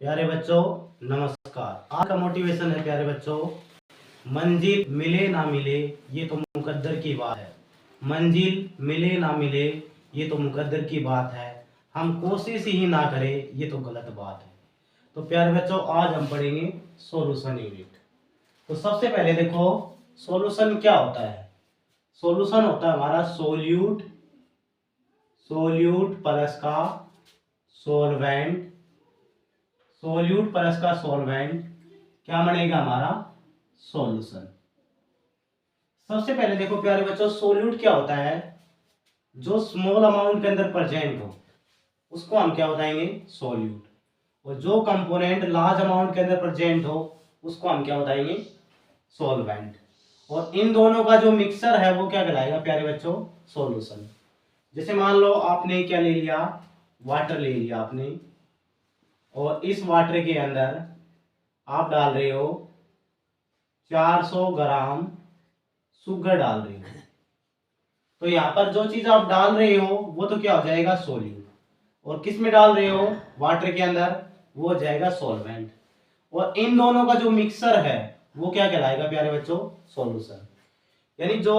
प्यारे बच्चों नमस्कार। आज का मोटिवेशन है प्यारे बच्चों, मंजिल मिले ना मिले ये तो मुकद्दर की बात है। मंजिल मिले ना मिले ये तो मुकद्दर की बात है, हम कोशिश ही ना करें ये तो गलत बात है। तो प्यारे बच्चों आज हम पढ़ेंगे सॉल्यूशन यूनिट। तो सबसे पहले देखो सॉल्यूशन क्या होता है। सॉल्यूशन होता है हमारा सोल्यूट, सोल्यूट प्लस का सॉल्वेंट, सोल्यूट प्लस का सॉल्वेंट क्या बनेगा हमारा सॉल्यूशन। सबसे पहले देखो प्यारे बच्चों सोल्यूट क्या होता है, जो स्मॉल अमाउंट के अंदर प्रेजेंट हो उसको हम क्या बताएंगे सोल्यूट, और जो कंपोनेंट लार्ज अमाउंट के अंदर प्रेजेंट हो उसको हम क्या बताएंगे सॉल्वेंट। और इन दोनों का जो मिक्सर है वो क्या कहलाएगा प्यारे बच्चों सॉल्यूशन। जैसे मान लो आपने क्या ले लिया, वाटर ले लिया आपने, और इस वाटर के अंदर आप डाल रहे हो 400 ग्राम शुगर डाल रहे हो। तो यहाँ पर जो चीज आप डाल रहे हो वो तो क्या हो जाएगा सोल्यूट, और किस में डाल रहे हो वाटर के अंदर वो हो जाएगा सॉल्वेंट। और इन दोनों का जो मिक्सर है वो क्या कहलाएगा प्यारे बच्चों सॉल्यूशन। यानी जो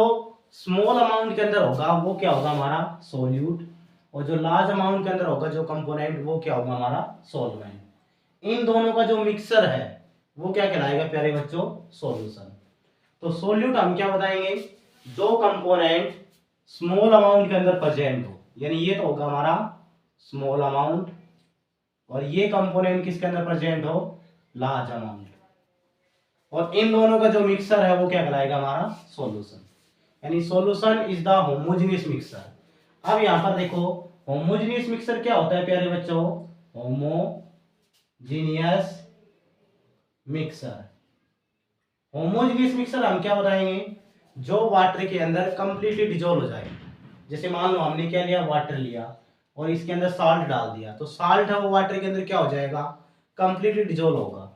स्मॉल अमाउंट के अंदर होगा वो क्या होगा हमारा सोल्यूट, और जो लार्ज अमाउंट के अंदर होगा जो कंपोनेंट वो क्या होगा हमारा सॉल्वेंट। इन दोनों का जो मिक्सर है वो क्या कहलाएगा प्यारे बच्चों सॉल्यूशन। तो सोल्यूट हम क्या बताएंगे, जो कंपोनेंट स्मॉल अमाउंट के अंदर प्रेजेंट हो, यानी ये तो होगा हमारा स्मॉल अमाउंट, और ये कंपोनेंट किसके अंदर प्रेजेंट हो लार्ज अमाउंट, और इन दोनों का जो मिक्सर है वो क्या कहलाएगा हमारा सॉल्यूशन। यानी solution is the homogeneous mixer. अब यहां पर देखो होमोजेनियस मिक्सर क्या होता है प्यारे बच्चों, होमोजेनियस मिक्सर। होमोजेनियस मिक्सर हम क्या बताएंगे, जो वाटर के अंदर कंप्लीटली डिजोल्व हो जाए। जैसे मान लो हमने क्या लिया वाटर लिया और इसके अंदर साल्ट डाल दिया, तो साल्ट है वो वाटर के अंदर क्या हो जाएगा कंप्लीटली डिजोल्व होगा,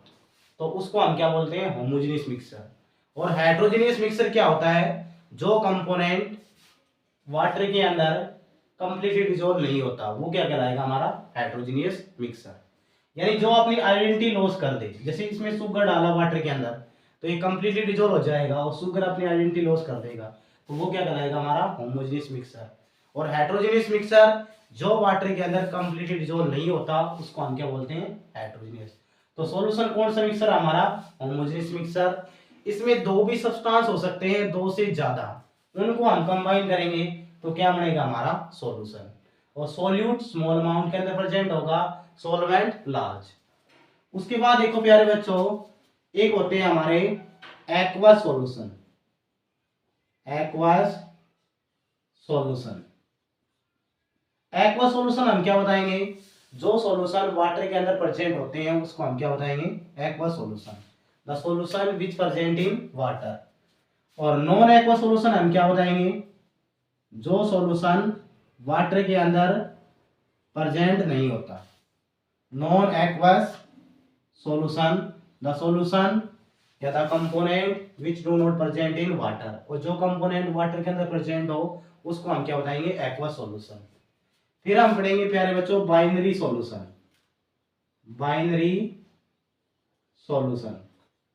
तो उसको हम क्या बोलते हैं होमोजेनियस मिक्सर। और हेट्रोजेनियस मिक्सर क्या होता है, जो कंपोनेंट वाटर के अंदर कंप्लीटली डिजोल्व नहीं होता वो क्या कहलाएगा हमारा हेट्रोजेनियस मिक्सर। यानी जो अपनी आइडेंटिटी लॉस कर दे, जैसे इसमें शुगर डाला वाटर के अंदर तो ये कंप्लीटली डिजोल्व हो जाएगा और शुगर अपनी आइडेंटिटी लॉस कर देगा, तो वो क्या कहलाएगा हमारा होमोजेनियस मिक्सर। और हेट्रोजेनियस मिक्सर जो वाटर के अंदर कंप्लीटली डिजोल्व नहीं होता उसको हम क्या बोलते हैं हेट्रोजेनियस। तो सॉल्यूशन कौन सा मिक्सर हमारा होमोजेनियस मिक्सर। इसमें दो भी सब्सटेंस हो सकते हैं, दो से ज्यादा, उनको हम कंबाइन करेंगे तो क्या बनेगा हमारा सॉल्यूशन। और सोल्यूट स्मॉल अमाउंट के अंदर प्रेजेंट होगा, सॉल्वेंट लार्ज। उसके बाद देखो प्यारे बच्चों एक होते हैं हमारे aqueous solution, aqueous solution. Aqua solution हम क्या बताएंगे, जो सॉल्यूशन वाटर के अंदर प्रेजेंट होते हैं उसको हम क्या बताएंगे aqua solution, the solution which present in water. और नॉन एक्वा सॉल्यूशन हम क्या बताएंगे, जो सॉल्यूशन वाटर के अंदर प्रेजेंट नहीं होता। Non aqueous solution, the solution या the component which do not present in water, और जो कंपोनेंट वाटर के अंदर प्रेजेंट हो उसको हम क्या बताएंगे एक्वा सॉल्यूशन। फिर हम पढ़ेंगे प्यारे बच्चों binary solution, binary solution.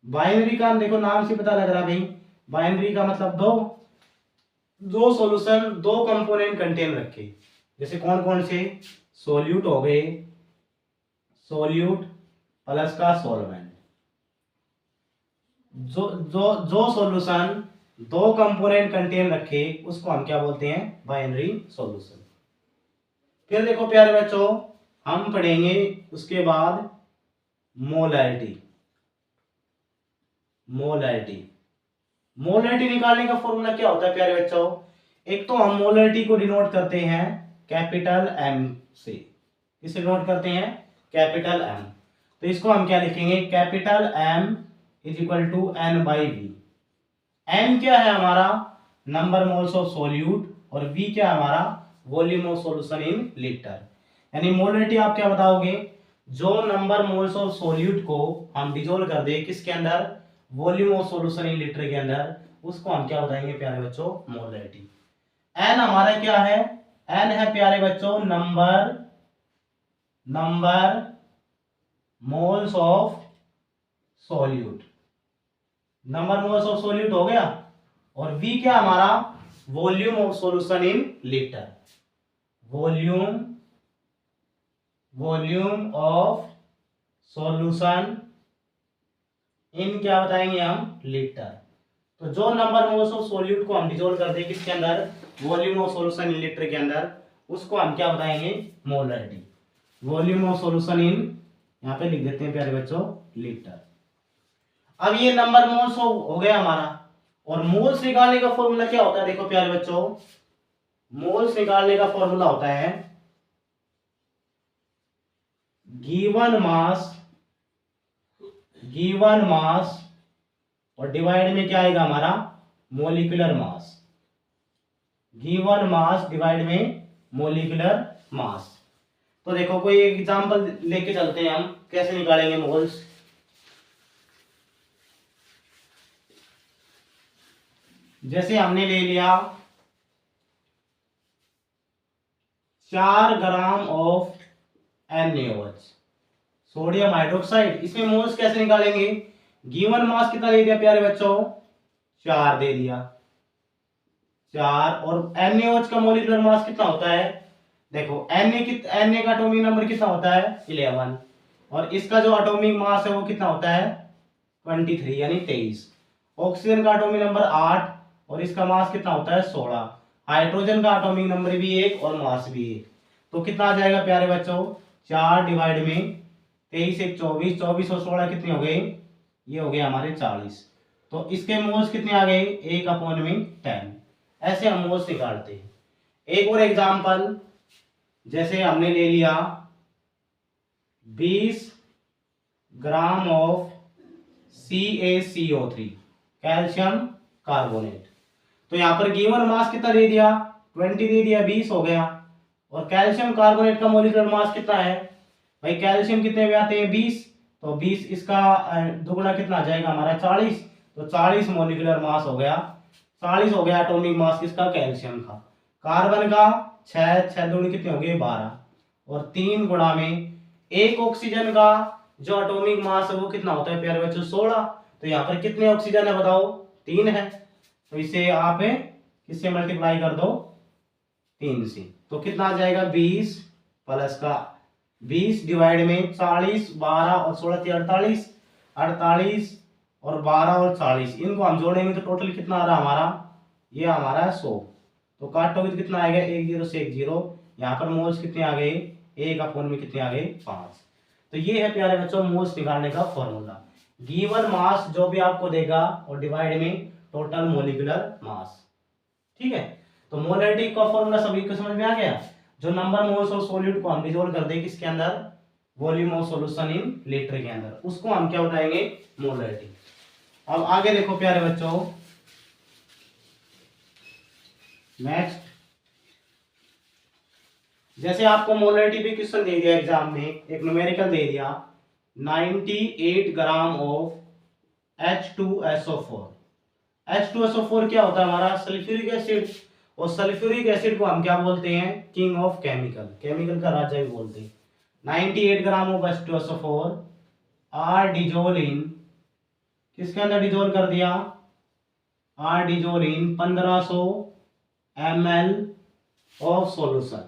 Binary का देखो नाम से पता लग रहा भाई, बाइनरी का मतलब दो सॉल्यूशन दो कंपोनेंट कंटेन रखे। जैसे कौन कौन से, सोल्यूट हो गए, सोल्यूट प्लस का सॉल्वेंट। जो जो जो सॉल्यूशन दो कंपोनेंट कंटेन रखे उसको हम क्या बोलते हैं बाइनरी सॉल्यूशन। फिर देखो प्यारे बच्चों हम पढ़ेंगे उसके बाद मोलैरिटी, मोलैरिटी। मोलैरिटी निकालने का फॉर्मूला क्या होता है प्यारे बच्चों, एक तो हम मोलैरिटी को डिनोट करते हैं कैपिटल एम से। किसे डिनोट करते हैं कैपिटल एम, तो इसको हम क्या लिखेंगे capital M is equal to n by V. N क्या है हमारा नंबर मोल्स ऑफ सोल्यूट, और वी क्या है हमारा volume of solution in litre. यानी मोलैरिटी आप क्या बताओगे, जो नंबर मोल्स ऑफ सोल्यूट को हम डिजोल्व कर दे किसके अंदर volume of solution in litre के अंदर, उसको हम क्या बताएंगे प्यारे बच्चों मोलैरिटी। एन हमारा क्या है, एन है प्यारे बच्चों number moles of solute, number moles of solute हो गया। और V क्या हमारा, volume of solution in litre, volume volume of solution इन क्या बताएंगे हम, लीटर। तो जो नंबर मोल्स ऑफ सॉल्यूट को हम डिसॉल्व कर दें किसके अंदर, volume of solution in litre के अंदर, उसको हम क्या बताएंगे, मोलरिटी। वॉल्यूम ऑफ सॉल्यूशन इन, यहाँ पे लिख देते हैं प्यारे बच्चों, लीटर। अब ये नंबर मोल्स हो गया हमारा। और मोल्स निकालने का फॉर्मूला क्या होता है, देखो प्यारे बच्चों, मोल्स निकालने का फॉर्मूला होता है गिवन मास और डिवाइड में क्या आएगा हमारा, molecular mass. Given mass divide में मोलिकुलर मास। तो देखो कोई एक एग्जांपल लेके चलते हैं हम, कैसे निकालेंगे मोल्स। जैसे हमने ले लिया 4 gram of NaOH, sodium hydroxide, इसमें मोल्स कैसे निकालेंगे, गिवन मास कितना दे दिया प्यारे बच्चों, 4 दे दिया, 4। और NaOH का मोलिकुलर मास कितना होता है, देखो Na का एटॉमिक नंबर कितना होता है, 11। और इसका जो एटॉमिक मास है वो कितना होता है, 23 यानी 23। ऑक्सीजन का एटॉमिक नंबर 8 और इसका मास कितना होता है, 16। हाइड्रोजन का एटॉमिक नंबर भी 1 और मास भी 1। तो कितना आ जाएगा प्यारे बच्चों, 4 डिवाइड में 23 1 24, 24 और 16 कितने हो गए, ये हो गए हमारे 40। तो इसके मोल्स कितने आ गए, 1/10। ऐसे हम मोल्स निकालते हैं। एक और एग्जांपल, जैसे हमने ले लिया 20 gram of CaCO3, calcium carbonate. तो यहां पर गिवन मास कितना दे दिया, 20 दे दिया, 20 हो गया। और कैल्शियम कार्बोनेट का मोलिकुलर मास कितना है, भाई कैल्शियम कितने में आते हैं, 20। तो 20 इसका दुगुना कितना आ जाएगा हमारा, 40। तो 40 मोलिकुलर मास हो गया, 40 हो गया एटॉमिक मास किसका, कैल्शियम का। कार्बन का 6 दूनी कितने हो गए, 12। और 3 गुणा में एक ऑक्सीजन का जो एटॉमिक मास है वो कितना होता है प्यारे बच्चों, 16। तो यहाँ पर कितने ऑक्सीजन है बताओ, 3 है। तो इसे आप किससे मल्टीप्लाई कर दो, 3 से। तो कितना आ जाएगा, 20 प्लस का 20 डिवाइड में 40, 12 और 16 48, 48 और 12 और 40, इनको हम जोड़ेंगे तो टोटल कितना आ रहा हमारा, ये हमारा 100। तो काटोगे तो कितना आएगा, 1 0 से 1 0। यहाँ पर मोल्स कितने आ गए, 1/4 में कितने आ गए, 5। तो ये है प्यारे बच्चों मोल्स निकालने का फॉर्मूला। गिवन मास जो भी आपको देगा और डिवाइड में टोटल मोलिकुलर मास। ठीक है, तो मोलरिटी का फॉर्मूला सभी को समझ में आ गया। जो नंबर मोल्स ऑफ सॉल्यूट को हम डिसॉल्व कर दें किसके अंदर, volume of solution in litre के अंदर, उसको हम क्या बताएंगे, मोलरिटी। अब आगे देखो प्यारे बच्चों, नेक्स्ट, जैसे आपको मोलरिटी पे क्वेश्चन दे दिया एग्जाम में, एक न्यूमेरिकल दे दिया 98 ग्राम ऑफ H2SO4। H2SO4 क्या होता है हमारा, सल्फ्यूरिक एसिड। और सल्फ्यूरिक एसिड को हम क्या बोलते हैं, किंग ऑफ केमिकल, केमिकल का राजा भी बोलते हैं। 98 gram of H2SO4 are dissolve in, किसके अंदर डिजोल कर दिया, are dissolve in 1500 ml of solution,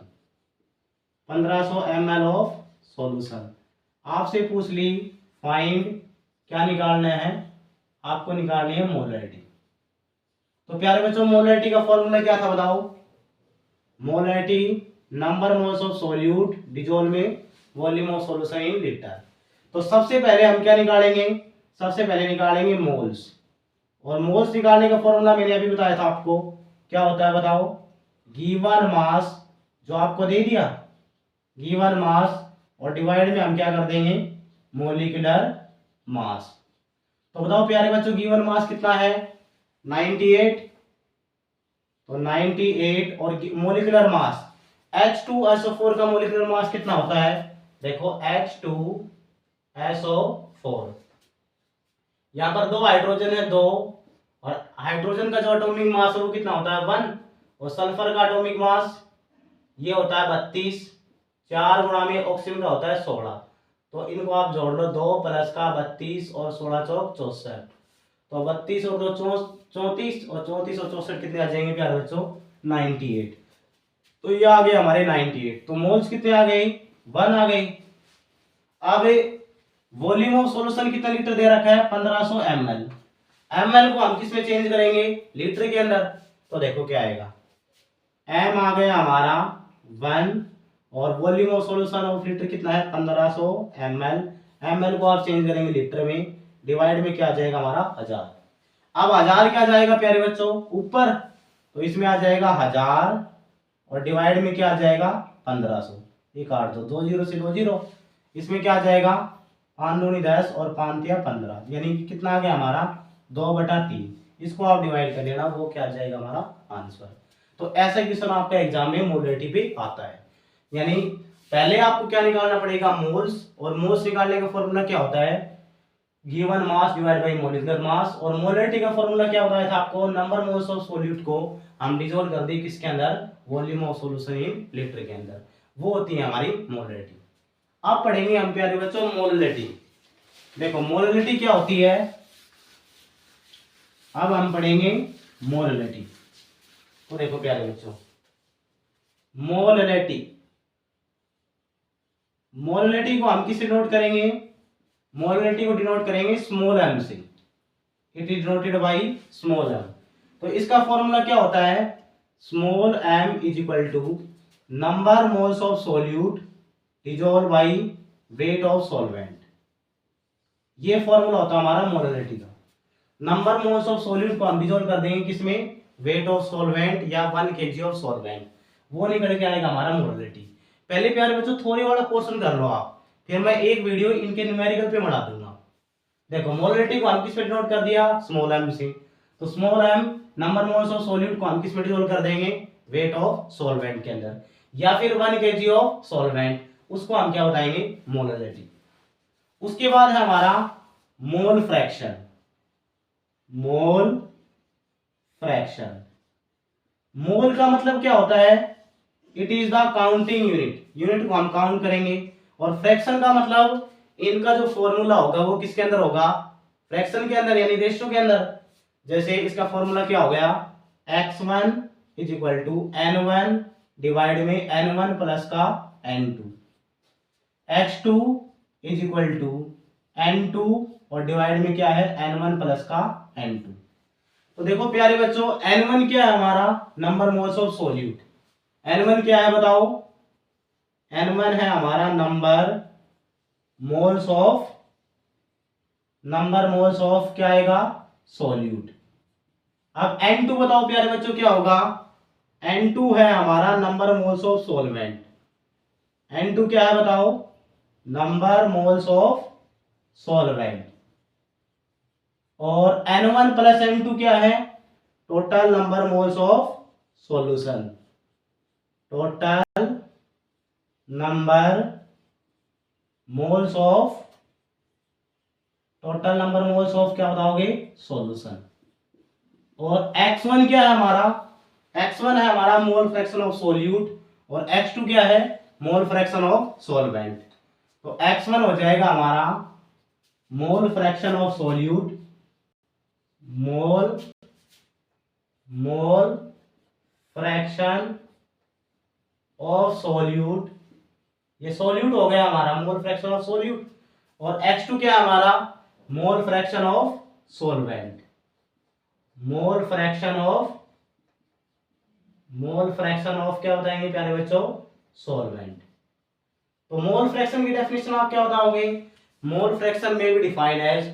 1500 ml of solution. आपसे पूछ ली फाइंड, क्या निकालना है, आपको निकालनी है मोलरिटी। तो प्यारे बच्चों मोलरिटी का फॉर्मूला क्या था बताओ, molarity number moles of solute dissolve में volume of solution in litre. तो सबसे पहले हम क्या निकालेंगे, सबसे पहले निकालेंगे मोल्स। और मोल्स निकालने का फॉर्मूला मैंने अभी बताया था आपको, क्या होता है बताओ, गिवन मास जो आपको दे दिया, गिवन मास और डिवाइड में हम क्या कर देंगे, मोलिकुलर मास। तो बताओ प्यारे बच्चों गिवन मास कितना है, 98। तो 98 और मोलिकुलर मास H2SO4 का मोलिकुलर मास कितना होता है, देखो H2SO4, यहां पर 2 हाइड्रोजन है 2, और हाइड्रोजन का जो एटॉमिक मास है वो कितना होता है 1। और सल्फर का एटॉमिक मास ये होता है 32, 4 गुणा में ऑक्सीजन का होता है 16। तो इनको आप जोड़ लो, 2 प्लस का 32 और 16 चौक 64। तो 32 और 2 34, और 34 और 64 कितने आ जाएंगे प्यारे बच्चों? 98। तो ये आ गए हमारे 98। तो मोल्स कितने आ गए? 1 आ गई। अब वॉल्यूम ऑफ सॉल्यूशन कितना लीटर दे रखा है? 1500 ml। ml को हम किस में चेंज करेंगे? लीटर के अंदर। तो देखो क्या आएगा, m आ गया हमारा 1, और volume of solution of litre कितना है? 1500 ml। ml को आप चेंज करेंगे लीटर में, डिवाइड में क्या आ जाएगा हमारा? 1000। अब 1000 क्या जाएगा प्यारे बच्चों? ऊपर, तो इसमें आ जाएगा 1000, और डिवाइड में क्या आ जाएगा? 1500। ये काट दो, 2 जीरो से 2 जीरो। इसमें क्या आ जाएगा? 5 दूनी 10 और 5 तिया 15, यानी कि कितना आ गया हमारा? 2/3। इसको आप डिवाइड कर लेना, वो क्या आ जाएगा हमारा? आंसर। तो ऐसा क्वेश्चन आपका एग्जाम में मोलरिटी पे आता है। यानी पहले आपको क्या निकालना पड़ेगा? मोल्स। और मोल्स निकालने का फॉर्मूला क्या होता है? Given mass divide by molecular mass. और मोलरिटी का फॉर्मूला क्या बताया था आपको? नंबर मोल्स ऑफ सॉल्यूट को हम डिसॉल्व कर दिए किसके अंदर? Volume of solution in litre के अंदर। वो होती है हमारी मोलरिटी। अब पढ़ेंगे हम प्यारे बच्चों मोलरिटी। देखो मोलरिटी क्या होती है, अब हम पढ़ेंगे मोलरिटी। तो देखो प्यारे बच्चों, मोलरिटी, मोलरिटी को हम किससे डिनोट करेंगे? मोलरिटी को डिनोट करेंगे स्मॉल m से। It is denoted by small m। तो इसका फॉर्मूला क्या होता है? Small m is equal to number moles of solute dissolve by weight of solvent. ये फॉर्मूला होता है हमारा मोलरिटी का। नंबर मोल्स ऑफ सॉल्यूट को हम डिसॉल्व कर देंगे किसमें? वेट ऑफ सॉल्वेंट या 1 kg ऑफ सॉल्वेंट। वो निकल के आएगा हमारा मोलरिटी। पहले प्यारे बच्चों थोड़ी वाला क्वेश्चन कर लो आप, फिर मैं एक वीडियो इनके न्यूमेरिकल पे बना दूंगा। देखो मोलरिटी को हम किस पे डिनोट कर दिया? स्मॉल m से। तो small m number moles of solute को हम किस में डिसॉल्व कर देंगे? वेट ऑफ सॉल्वेंट के अंदर, या फिर 1 kg ऑफ सॉल्वेंट, उसको हम क्या बताएंगे? मोलरिटी। उसके बाद है हमारा मोल फ्रैक्शन। मोल फ्रैक्शन, मोल का मतलब क्या होता है? It is the counting unit. Unit को हम काउंट करेंगे। और फ्रैक्शन का मतलब इनका जो फॉर्मूला होगा वो किसके अंदर होगा? फ्रैक्शन के अंदर, यानी रेशियो के अंदर। जैसे इसका फॉर्मूला क्या हो गया? x1 is equal to n1 divide में n1 प्लस का n2। x2 is equal to n2 और डिवाइड में क्या है? n1 प्लस का n2। तो देखो प्यारे बच्चों, n1 क्या है हमारा? Number moles of solute. n1 क्या है बताओ? n1 है हमारा number moles of, number moles of क्या आएगा? सॉल्यूट। अब n2 बताओ प्यारे बच्चों क्या होगा? n2 है हमारा number moles of solvent. n2 क्या है बताओ? Number moles of solvent. और n1 प्लस n2 क्या है? Total number moles of solution. Total number moles of, total number moles of क्या बताओगे? सॉल्यूशन। और x1 क्या है हमारा? x1 है हमारा मोल फ्रैक्शन ऑफ सॉल्यूट, और x2 क्या है? Mole fraction of solvent. तो x1 हो जाएगा हमारा mole fraction of solute, mole mole fraction of solute, ये सॉल्यूट हो गया हमारा मोल फ्रैक्शन ऑफ सॉल्यूट। और x2 क्या है हमारा? Mole fraction of solvent. Mole fraction of, mole fraction of क्या बताएंगे प्यारे बच्चों? सॉल्वेंट। तो मोल फ्रैक्शन की डेफिनेशन आप क्या बताओगे? मोल फ्रैक्शन में भी defined as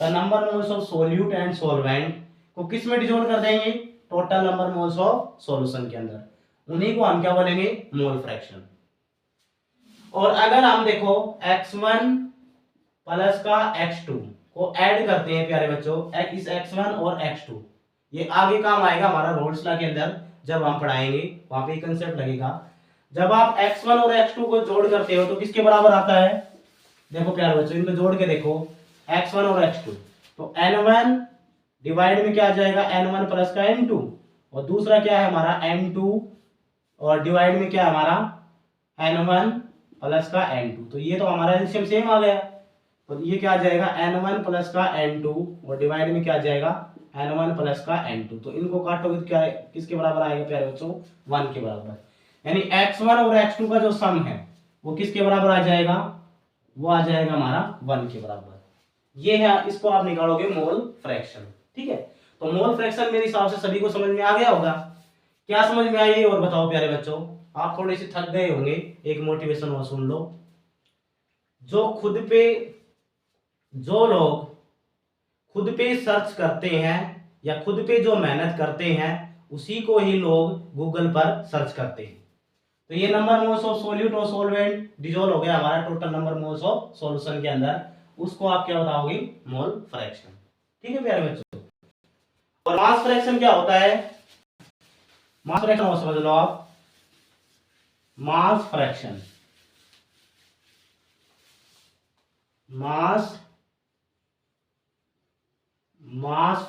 the number moles of solute and solvent को किस में डिसॉल्व कर देंगे? Total number moles of solution के अंदर। उन्हीं को हम क्या बोलेंगे? Mole fraction. और अगर हम देखो x1 प्लस का x2 को ऐड करते हैं प्यारे बच्चों, इस x1 और x2, ये आगे काम आएगा हमारा रोल्स लॉ के अंदर जब हम पढ़ाएंगे, वहां पे कंसेप्ट लगेगा। जब आप x1 और x2 को जोड़ करते हो तो किसके बराबर आता है? देखो प्यारे बच्चों, इनको जोड़ के देखो, x1 और x2, तो n1 डिवाइड में क्या आ जाएगा? n1 प्लस का n2, और दूसरा क्या है हमारा? n2 और डिवाइड में क्या है हमारा? n1 प्लस का n2, तो ये तो हमारा एलसीएम सेम आ गया। तो ये क्या आ जाएगा n1 प्लस का n2 और डिवाइड में क्या आ जाएगा n1 प्लस का n2। तो इनको काटोगे तो क्या किसके बराबर आएगा प्यारे बच्चों 1 के बराबर। यानी x1 और x2 का जो सम है वो किसके बराबर आ जाएगा, वो आ जाएगा हमारा 1 के बराबर। ये है, इसको आप निकालोगे मोल फ्रैक्शन। ठीक है, तो मोल फ्रैक्शन मेरे हिसाब से सभी को समझ में आ गया होगा। क्या समझ में आई और बताओ प्यारे बच्चों, आप थोड़े से थक गए होंगे, एक मोटिवेशन और सुन लो। जो लोग खुद पे सर्च करते हैं या खुद पे जो मेहनत करते हैं उसी को ही लोग गूगल पर सर्च करते हैं। तो ये नंबर मोल्स ऑफ सोल्यूट और सॉल्वेंट डिजोल्व हो गया हमारा total number moles of solution के अंदर, उसको आप क्या बताओगे मोल फ्रैक्शन। ठीक है प्यारे बच्चों, और मास फ्रैक्शन क्या होता है, मास फ्रैक्शन समझ लो आप, mass fraction, mass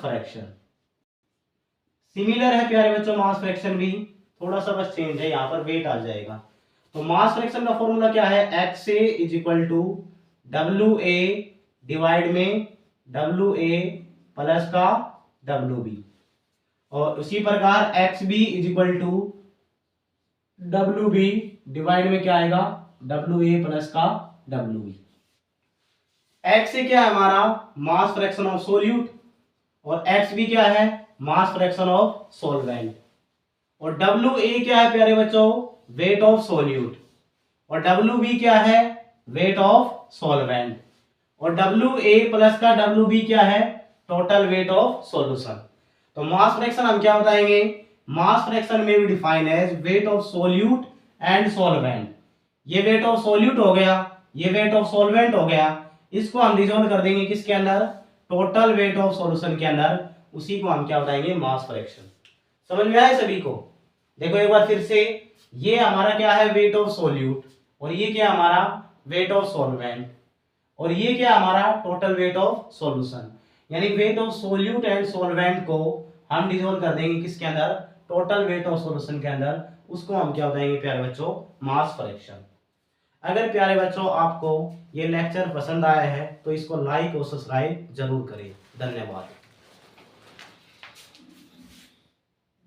fraction similar है प्यारे बच्चों, मास फ्रैक्शन भी थोड़ा सा बस चेंज है, यहां पर वेट आ जाएगा। तो मास फ्रैक्शन का फॉर्मूला क्या है, X A is equal to W A divide में डब्ल्यू ए प्लस का डब्ल्यू बी, और उसी प्रकार X B is equal to W B divide में क्या आएगा डब्ल्यू ए प्लस का डब्ल्यू बी। एक्स ए क्या है हमारा मास फ्रैक्शन ऑफ सोल्यूट और एक्स बी क्या है मास फ्रैक्शन ऑफ सॉल्वेंट, और डब्ल्यू ए क्या है प्यारे बच्चों वेट ऑफ सोल्यूट, और डब्ल्यू बी क्या है वेट ऑफ सॉल्वेंट, और डब्ल्यू ए प्लस का डब्ल्यू बी क्या है टोटल वेट ऑफ सॉल्यूशन। तो मास फ्रैक्शन हम क्या बताएंगे, मास फ्रैक्शन में भी define as weight of solute and solvent. ये वेट ऑफ सोल्यूट हो गया, ये वेट ऑफ सॉल्वेंट हो गया, इसको हम डिसॉल्व कर देंगे किसके अंदर टोटल वेट ऑफ सॉल्यूशन के अंदर, उसी को हम क्या बताएंगे मास फ्रैक्शन। समझ में आया सभी को। देखो एक बार फिर से, ये हमारा क्या है वेट ऑफ सोल्यूट, और ये क्या हमारा वेट ऑफ सॉल्वेंट, और ये क्या हमारा टोटल वेट ऑफ सॉल्यूशन। यानी wait of solute and solvent को हम डिसॉल्व कर देंगे किसके अंदर टोटल वेट ऑफ सॉल्यूशन के अंदर, उसको हम क्या बताएंगे प्यारे बच्चों मास फ्रैक्शन। अगर प्यारे बच्चों आपको ये लेक्चर पसंद आया है तो इसको लाइक और सब्सक्राइब जरूर करें। धन्यवाद।